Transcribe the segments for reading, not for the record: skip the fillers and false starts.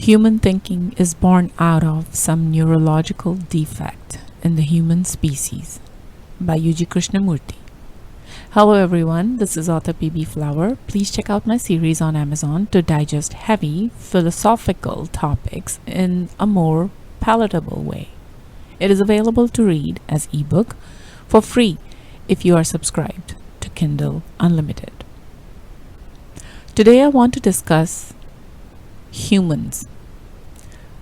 Human thinking is born out of some neurological defect in the human species by UG Krishnamurti. Hello everyone, this is author PB Flower. Please check out my series on Amazon to digest heavy philosophical topics in a more palatable way. It is available to read as ebook for free if you are subscribed to Kindle Unlimited. Today I want to discuss humans.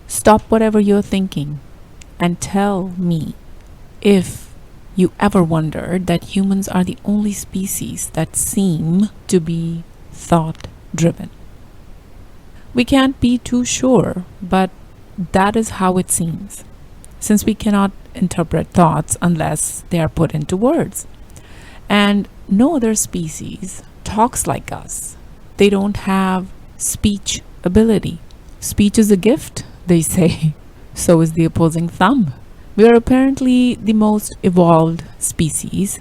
Stop whatever you're thinking and tell me if you ever wondered that humans are the only species that seem to be thought-driven. We can't be too sure, but that is how it seems, since we cannot interpret thoughts unless they are put into words. And no other species talks like us. They don't have speech ability. Speech is a gift, they say. So is the opposing thumb. We are apparently the most evolved species,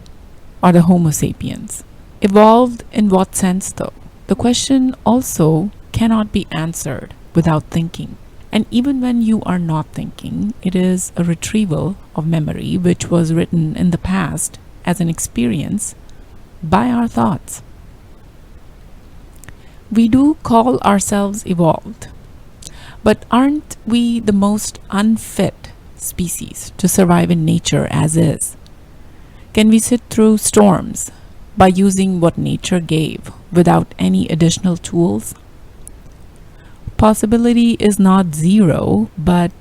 or the Homo sapiens. Evolved in what sense though? The question also cannot be answered without thinking. And even when you are not thinking, it is a retrieval of memory which was written in the past as an experience by our thoughts. We do call ourselves evolved, but aren't we the most unfit species to survive in nature as is? Can we sit through storms by using what nature gave without any additional tools? Possibility is not zero, but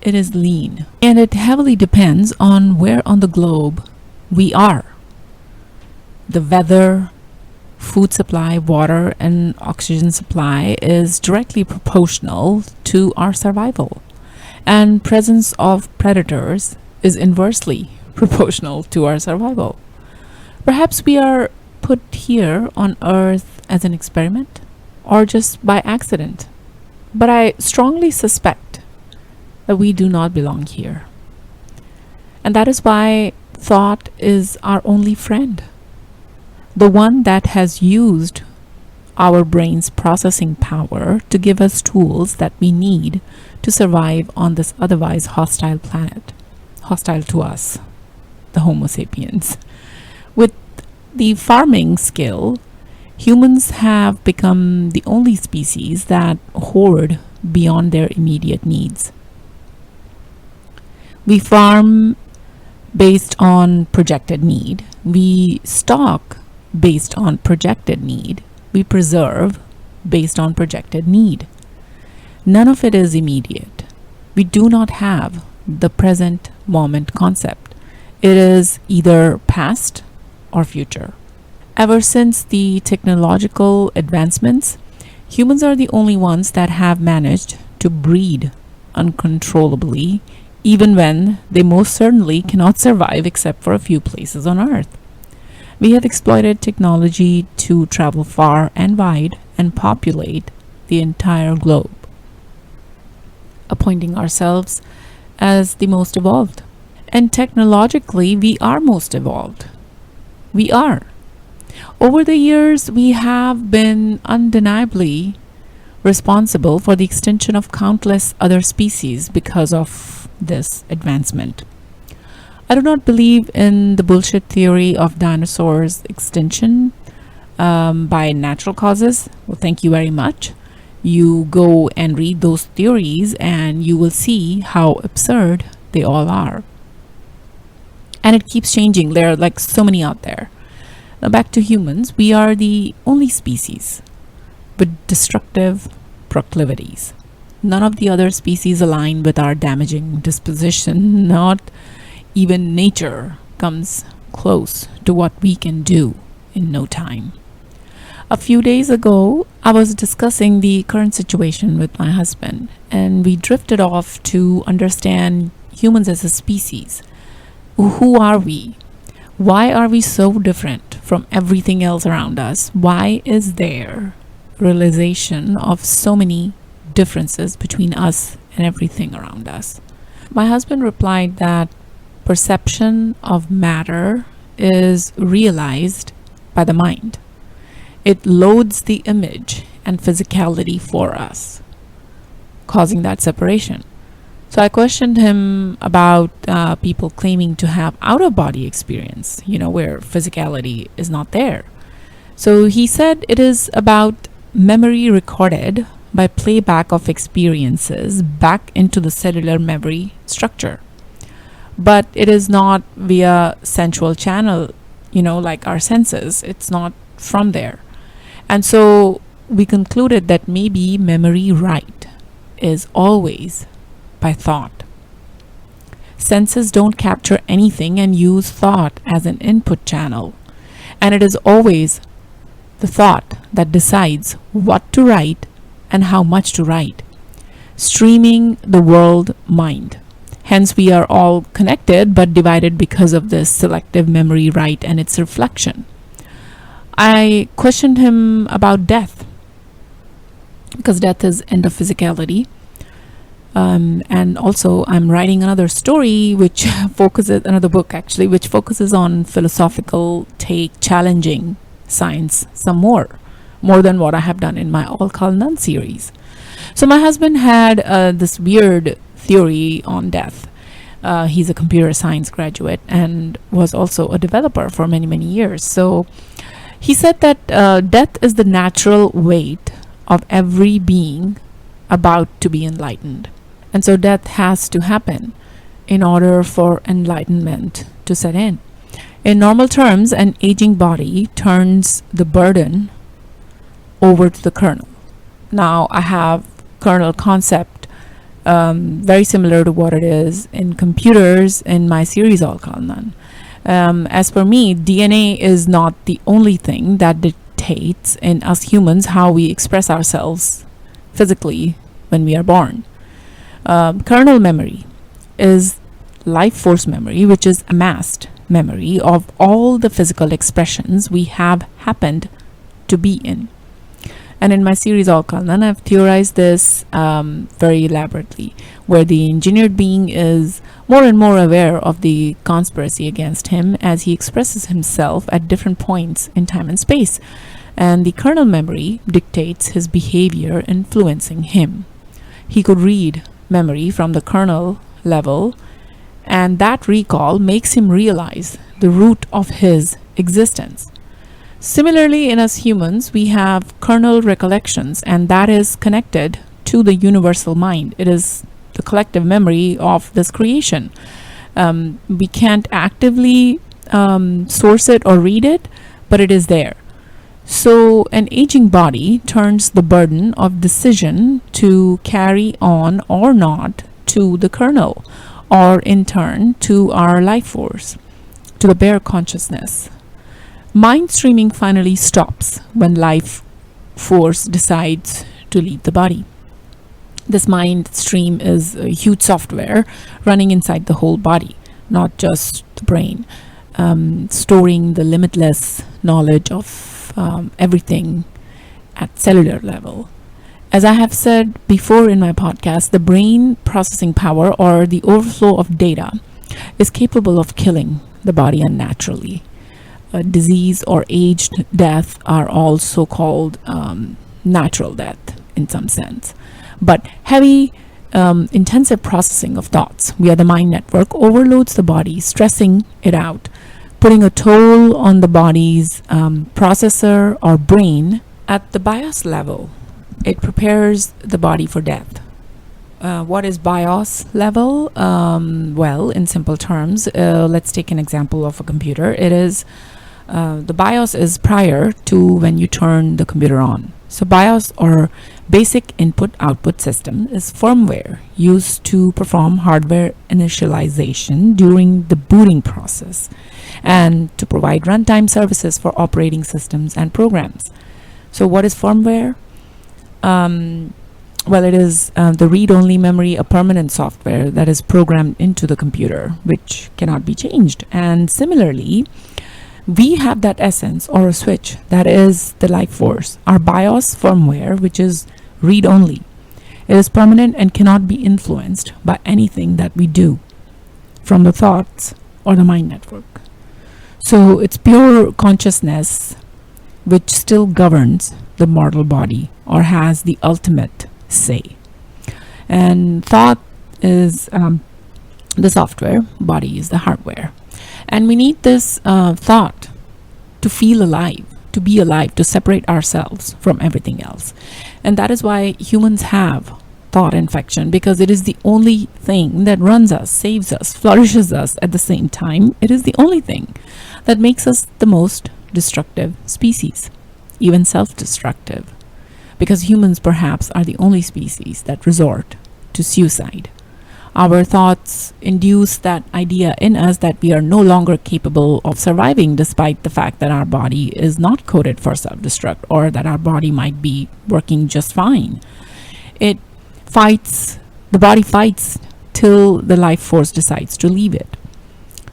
it is lean, and it heavily depends on where on the globe we are. The weather, food supply, water, and oxygen supply is directly proportional to our survival, and presence of predators is inversely proportional to our survival. Perhaps we are put here on Earth as an experiment or just by accident, but I strongly suspect that we do not belong here. And that is why thought is our only friend. The one that has used our brain's processing power to give us tools that we need to survive on this otherwise hostile planet, hostile to us, the Homo sapiens. With the farming skill, humans have become the only species that hoard beyond their immediate needs. We farm based on projected need. We stock based on projected need. We preserve based on projected need. None of it is immediate. We do not have the present moment concept. It is either past or future. Ever since the technological advancements, humans are the only ones that have managed to breed uncontrollably, even when they most certainly cannot survive except for a few places on Earth. We have exploited technology to travel far and wide and populate the entire globe, appointing ourselves as the most evolved. And technologically, we are most evolved. We are. Over the years, we have been undeniably responsible for the extinction of countless other species because of this advancement. I do not believe in the bullshit theory of dinosaurs' extinction by natural causes. Well, thank you very much. You go and read those theories and you will see how absurd they all are. And it keeps changing. There are like so many out there. Now back to humans. We are the only species with destructive proclivities. None of the other species align with our damaging disposition. Not even nature comes close to what we can do in no time. A few days ago, I was discussing the current situation with my husband, and we drifted off to understand humans as a species. Who are we? Why are we so different from everything else around us? Why is there realization of so many differences between us and everything around us? My husband replied that perception of matter is realized by the mind. It loads the image and physicality for us. causing that separation? So I questioned him about people claiming to have out-of-body experience, where physicality is not there. So he said it is about memory recorded by playback of experiences back into the cellular memory structure. But it is not via sensual channel, like our senses. It's not from there. And so we concluded that maybe memory right is always by thought. Senses don't capture anything and use thought as an input channel. And it is always the thought that decides what to write and how much to write, streaming the world mind. Hence, we are all connected but divided because of this selective memory right and its reflection. I questioned him about death, because death is end of physicality. And also I'm writing another story another book actually, which focuses on philosophical take, challenging science some more than what I have done in my All Call None series. So my husband had this weird theory on death. He's a computer science graduate and was also a developer for many, many years. So he said that death is the natural weight of every being about to be enlightened. And so death has to happen in order for enlightenment to set in. In normal terms, an aging body turns the burden over to the kernel. Now, I have kernel concept very similar to what it is in computers in my series All Call None. As per me, DNA is not the only thing that dictates in us humans how we express ourselves physically when we are born. Kernel memory is life force memory, which is amassed memory of all the physical expressions we have happened to be in. And in my series All Call None, I've theorized this very elaborately, where the engineered being is more and more aware of the conspiracy against him as he expresses himself at different points in time and space. And the kernel memory dictates his behavior, influencing him. He could read memory from the kernel level, and that recall makes him realize the root of his existence. Similarly, in us humans, we have kernel recollections, and that is connected to the universal mind. It is the collective memory of this creation. We can't actively source it or read it, but it is there. So an aging body turns the burden of decision to carry on or not to the kernel, or in turn to our life force, to the bare consciousness. Mind streaming finally stops when life force decides to leave the body. This mind stream is a huge software running inside the whole body, not just the brain, storing the limitless knowledge of everything at cellular level. As I have said before in my podcast, the brain processing power, or the overflow of data, is capable of killing the body unnaturally. Disease or aged death are all so-called natural death in some sense. But heavy, intensive processing of thoughts via the mind network overloads the body, stressing it out, putting a toll on the body's processor or brain. At the BIOS level, it prepares the body for death. What is BIOS level? Well, in simple terms, let's take an example of a computer. It is the BIOS is prior to when you turn the computer on. So BIOS, or basic input-output system, is firmware used to perform hardware initialization during the booting process and to provide runtime services for operating systems and programs. So what is firmware? Well, it is the read-only memory, a permanent software that is programmed into the computer, which cannot be changed. And similarly, we have that essence or a switch that is the life force, our BIOS firmware, which is read-only. It is permanent and cannot be influenced by anything that we do from the thoughts or the mind network. So it's pure consciousness which still governs the mortal body or has the ultimate say. And thought is the software, body is the hardware. And we need this thought to feel alive, to be alive, to separate ourselves from everything else. And that is why humans have thought infection, because it is the only thing that runs us, saves us, flourishes us at the same time. It is the only thing that makes us the most destructive species, even self-destructive, because humans perhaps are the only species that resort to suicide. Our thoughts induce that idea in us that we are no longer capable of surviving, despite the fact that our body is not coded for self-destruct, or that our body might be working just fine. It fights, the body fights till the life force decides to leave it.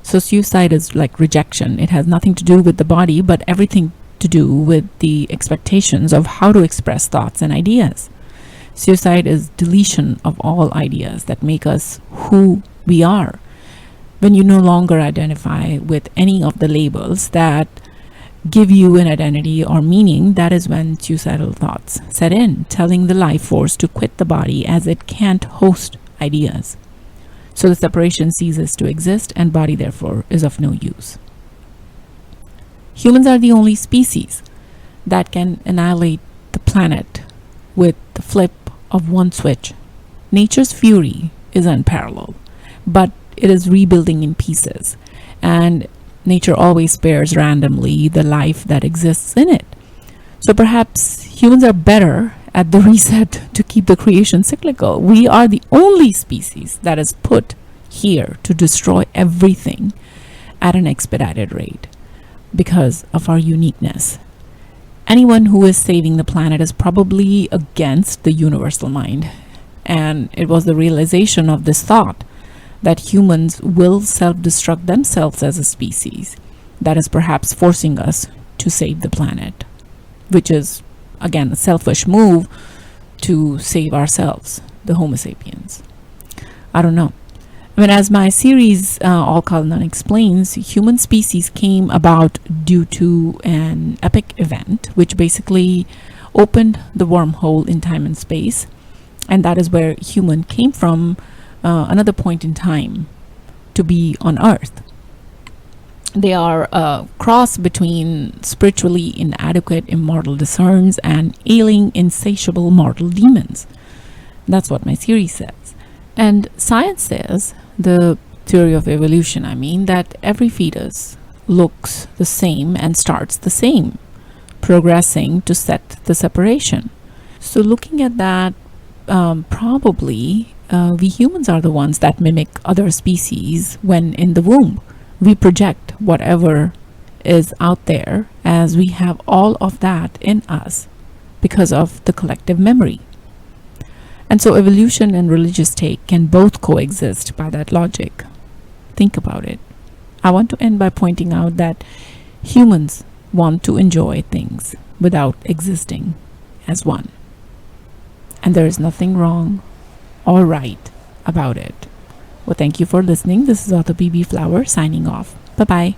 So suicide is like rejection. It has nothing to do with the body, but everything to do with the expectations of how to express thoughts and ideas. Suicide is deletion of all ideas that make us who we are. When you no longer identify with any of the labels that give you an identity or meaning, that is when suicidal thoughts set in, telling the life force to quit the body as it can't host ideas. So the separation ceases to exist, and body therefore is of no use. Humans are the only species that can annihilate the planet with the flip of one switch. Nature's fury is unparalleled, but it is rebuilding in pieces, and nature always spares randomly the life that exists in it. So perhaps humans are better at the reset to keep the creation cyclical. We are the only species that is put here to destroy everything at an expedited rate because of our uniqueness. Anyone who is saving the planet is probably against the universal mind. And it was the realization of this thought that humans will self-destruct themselves as a species that is perhaps forcing us to save the planet, which is, again, a selfish move to save ourselves, the Homo sapiens. I don't know. I mean, as my series All Call None explains, human species came about due to an epic event which basically opened the wormhole in time and space, and that is where human came from, another point in time to be on Earth. They are a cross between spiritually inadequate immortal discerns and ailing insatiable mortal demons. That's what my series says. And science says, the theory of evolution, I mean, that every fetus looks the same and starts the same, progressing to set the separation. So looking at that, probably we humans are the ones that mimic other species when in the womb. We project whatever is out there, as we have all of that in us because of the collective memory. And so evolution and religious take can both coexist by that logic. Think about it. I want to end by pointing out that humans want to enjoy things without existing as one. And there is nothing wrong or right about it. Well, thank you for listening. This is Author BB Flower signing off. Bye-bye.